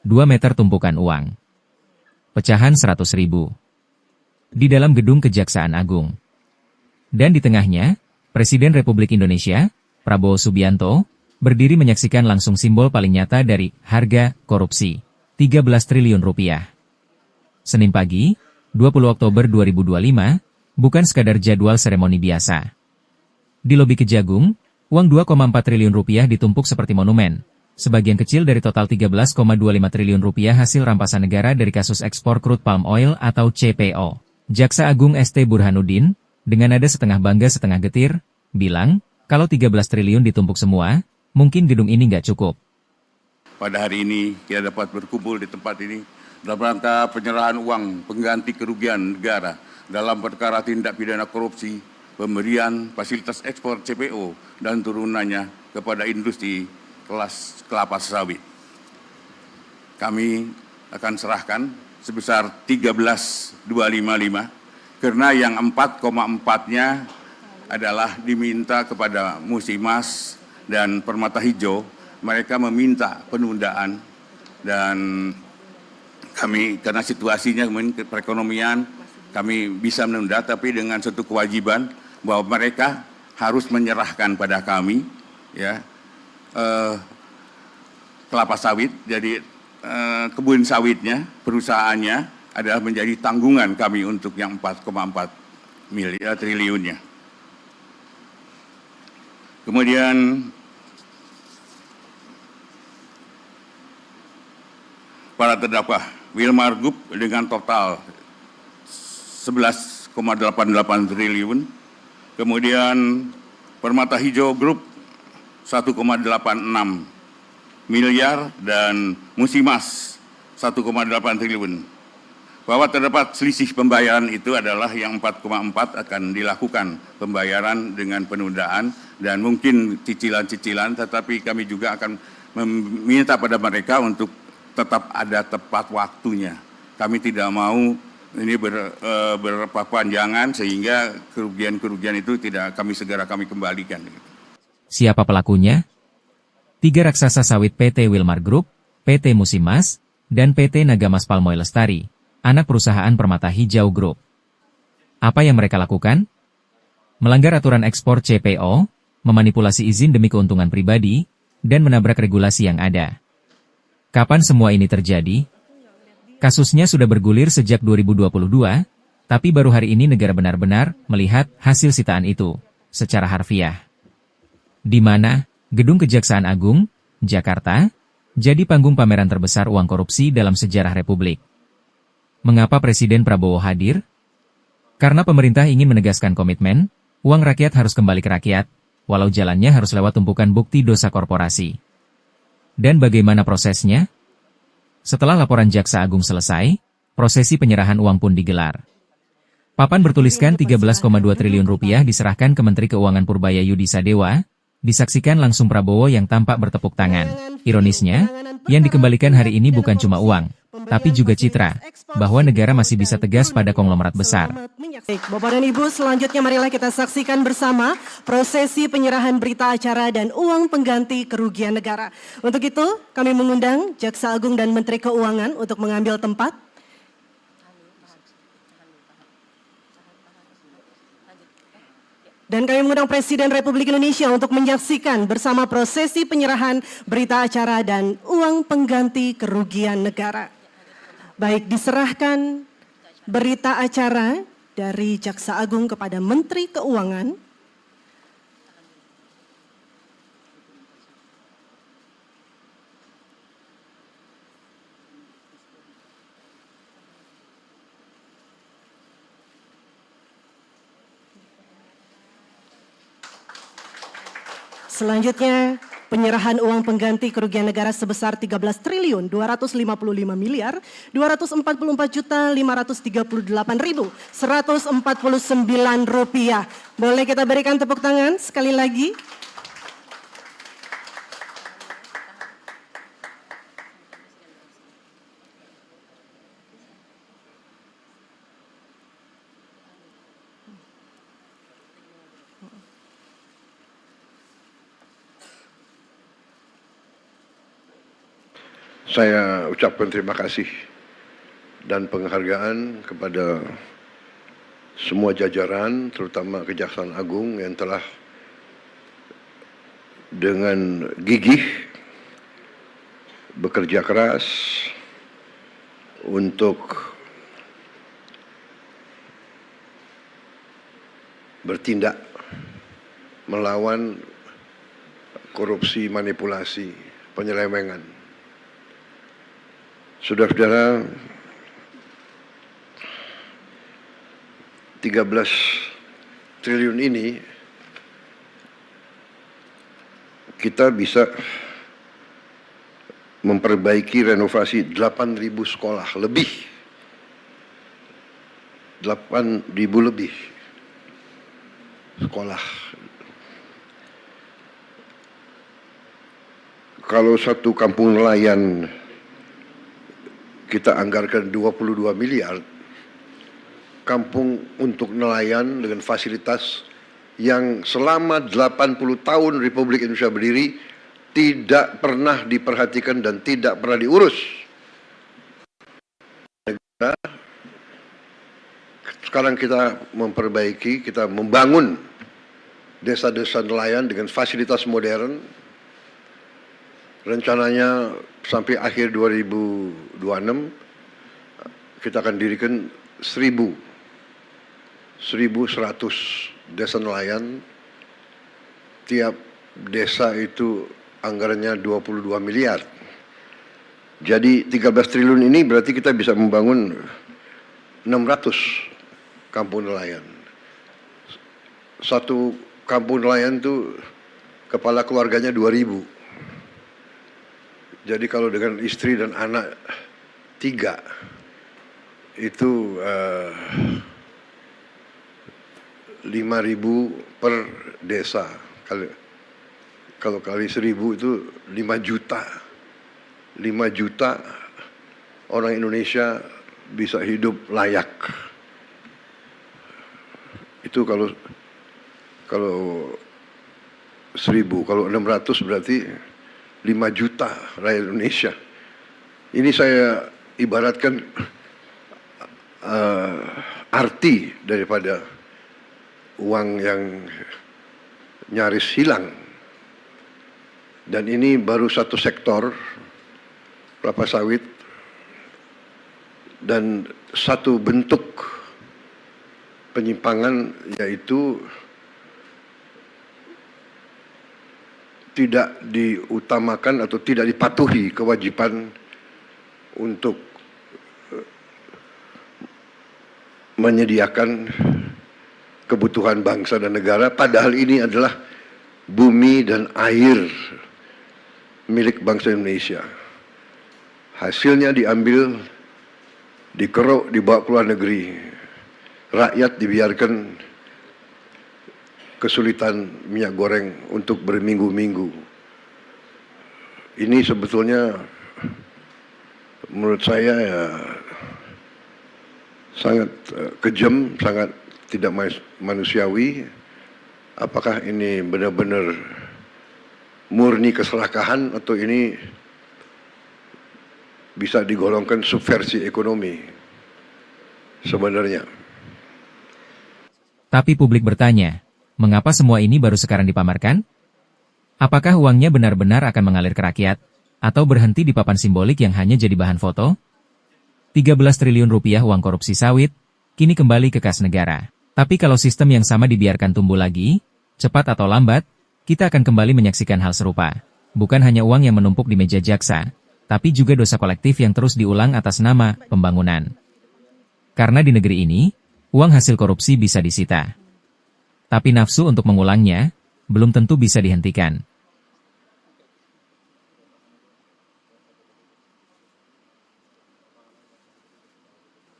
2 meter tumpukan uang. Pecahan 100.000. Di dalam gedung Kejaksaan Agung. Dan di tengahnya, Presiden Republik Indonesia, Prabowo Subianto, berdiri menyaksikan langsung simbol paling nyata dari harga korupsi, 13 triliun rupiah. Senin pagi, 20 Oktober 2025, bukan sekadar jadwal seremoni biasa. Di lobi Kejagung, uang 2,4 triliun rupiah ditumpuk seperti monumen. Sebagian kecil dari total 13,25 triliun rupiah hasil rampasan negara dari kasus ekspor crude palm oil atau CPO. Jaksa Agung ST Burhanuddin, dengan nada setengah bangga setengah getir, bilang, kalau 13 triliun ditumpuk semua, mungkin gedung ini nggak cukup. Pada hari ini kita dapat berkumpul di tempat ini dalam rangka penyerahan uang pengganti kerugian negara dalam perkara tindak pidana korupsi, pemberian fasilitas ekspor CPO dan turunannya kepada industri kelas kelapa sawit. Kami akan serahkan sebesar 13.255 karena yang 4,4-nya adalah diminta kepada Musimas dan Permata Hijau. Mereka meminta penundaan dan kami karena situasinya perekonomian kami bisa menunda, tapi dengan satu kewajiban bahwa mereka harus menyerahkan pada kami ya kelapa sawit. Jadi kebun sawitnya, perusahaannya adalah menjadi tanggungan kami untuk yang 4,4 triliunnya. Kemudian para terdakwa Wilmar Group dengan total 11,88 triliun, kemudian Permata Hijau Group 1,86 miliar dan Musimas 1,8 triliun. Bahwa terdapat selisih pembayaran itu adalah yang 4,4 akan dilakukan pembayaran dengan penundaan dan mungkin cicilan-cicilan, tetapi kami juga akan meminta pada mereka untuk tetap ada tepat waktunya. Kami tidak mau ini berpanjangan sehingga kerugian-kerugian itu tidak segera kami kembalikan. Siapa pelakunya? 3 raksasa sawit PT Wilmar Group, PT Musimas, dan PT Nagamas Palm Oil Lestari, anak perusahaan Permata Hijau Group. Apa yang mereka lakukan? Melanggar aturan ekspor CPO, memanipulasi izin demi keuntungan pribadi, dan menabrak regulasi yang ada. Kapan semua ini terjadi? Kasusnya sudah bergulir sejak 2022, tapi baru hari ini negara benar-benar melihat hasil sitaan itu secara harfiah. Di mana Gedung Kejaksaan Agung, Jakarta, jadi panggung pameran terbesar uang korupsi dalam sejarah Republik. Mengapa Presiden Prabowo hadir? Karena pemerintah ingin menegaskan komitmen, uang rakyat harus kembali ke rakyat, walau jalannya harus lewat tumpukan bukti dosa korporasi. Dan bagaimana prosesnya? Setelah laporan Jaksa Agung selesai, prosesi penyerahan uang pun digelar. Papan bertuliskan 13,2 triliun rupiah diserahkan ke Menteri Keuangan Purbaya Yudi Sadewa, disaksikan langsung Prabowo yang tampak bertepuk tangan. Ironisnya, yang dikembalikan hari ini bukan cuma uang, tapi juga citra, bahwa negara masih bisa tegas pada konglomerat besar. Bapak dan Ibu, selanjutnya marilah kita saksikan bersama prosesi penyerahan berita acara dan uang pengganti kerugian negara. Untuk itu, kami mengundang Jaksa Agung dan Menteri Keuangan untuk mengambil tempat. Dan kami mengundang Presiden Republik Indonesia untuk menyaksikan bersama prosesi penyerahan berita acara dan uang pengganti kerugian negara. Baik, diserahkan berita acara dari Jaksa Agung kepada Menteri Keuangan. Selanjutnya, penyerahan uang pengganti kerugian negara sebesar 13.255.244.538.149 rupiah. Boleh kita berikan tepuk tangan sekali lagi? Saya ucapkan terima kasih dan penghargaan kepada semua jajaran, terutama Kejaksaan Agung yang telah dengan gigih bekerja keras untuk bertindak melawan korupsi, manipulasi, penyelewengan. Saudara-saudara, 13 triliun ini kita bisa memperbaiki renovasi 8.000 sekolah lebih. 8.000 lebih sekolah. Kalau satu kampung nelayan kita anggarkan 22 miliar, kampung untuk nelayan dengan fasilitas yang selama 80 tahun Republik Indonesia berdiri tidak pernah diperhatikan dan tidak pernah diurus. Sekarang kita memperbaiki, kita membangun desa-desa nelayan dengan fasilitas modern. Rencananya sampai akhir 2026 kita akan dirikan 1.100 desa nelayan. Tiap desa itu anggarannya 22 miliar. Jadi 13 triliun ini berarti kita bisa membangun 600 kampung nelayan. Satu kampung nelayan itu kepala keluarganya 2.000. Jadi kalau dengan istri dan anak 3 itu 5.000 per desa. Kalau kali 1.000 itu 5 juta. 5 juta orang Indonesia bisa hidup layak. Itu kalau 1.000, kalau 600 berarti 5 juta rakyat Indonesia. Ini saya ibaratkan arti daripada uang yang nyaris hilang. Dan ini baru satu sektor, kelapa sawit, dan satu bentuk penyimpangan, yaitu tidak diutamakan atau tidak dipatuhi kewajiban untuk menyediakan kebutuhan bangsa dan negara, padahal ini adalah bumi dan air milik bangsa Indonesia. Hasilnya diambil, dikeruk, dibawa ke luar negeri. Rakyat dibiarkan kesulitan minyak goreng untuk berminggu-minggu. Ini sebetulnya menurut saya ya sangat kejam, sangat tidak manusiawi. Apakah ini benar-benar murni keserakahan atau ini bisa digolongkan subversi ekonomi sebenarnya? Tapi publik bertanya, mengapa semua ini baru sekarang dipamerkan? Apakah uangnya benar-benar akan mengalir ke rakyat, atau berhenti di papan simbolik yang hanya jadi bahan foto? 13 triliun rupiah uang korupsi sawit, kini kembali ke kas negara. Tapi kalau sistem yang sama dibiarkan tumbuh lagi, cepat atau lambat, kita akan kembali menyaksikan hal serupa. Bukan hanya uang yang menumpuk di meja jaksa, tapi juga dosa kolektif yang terus diulang atas nama pembangunan. Karena di negeri ini, uang hasil korupsi bisa disita. Tapi nafsu untuk mengulangnya, belum tentu bisa dihentikan.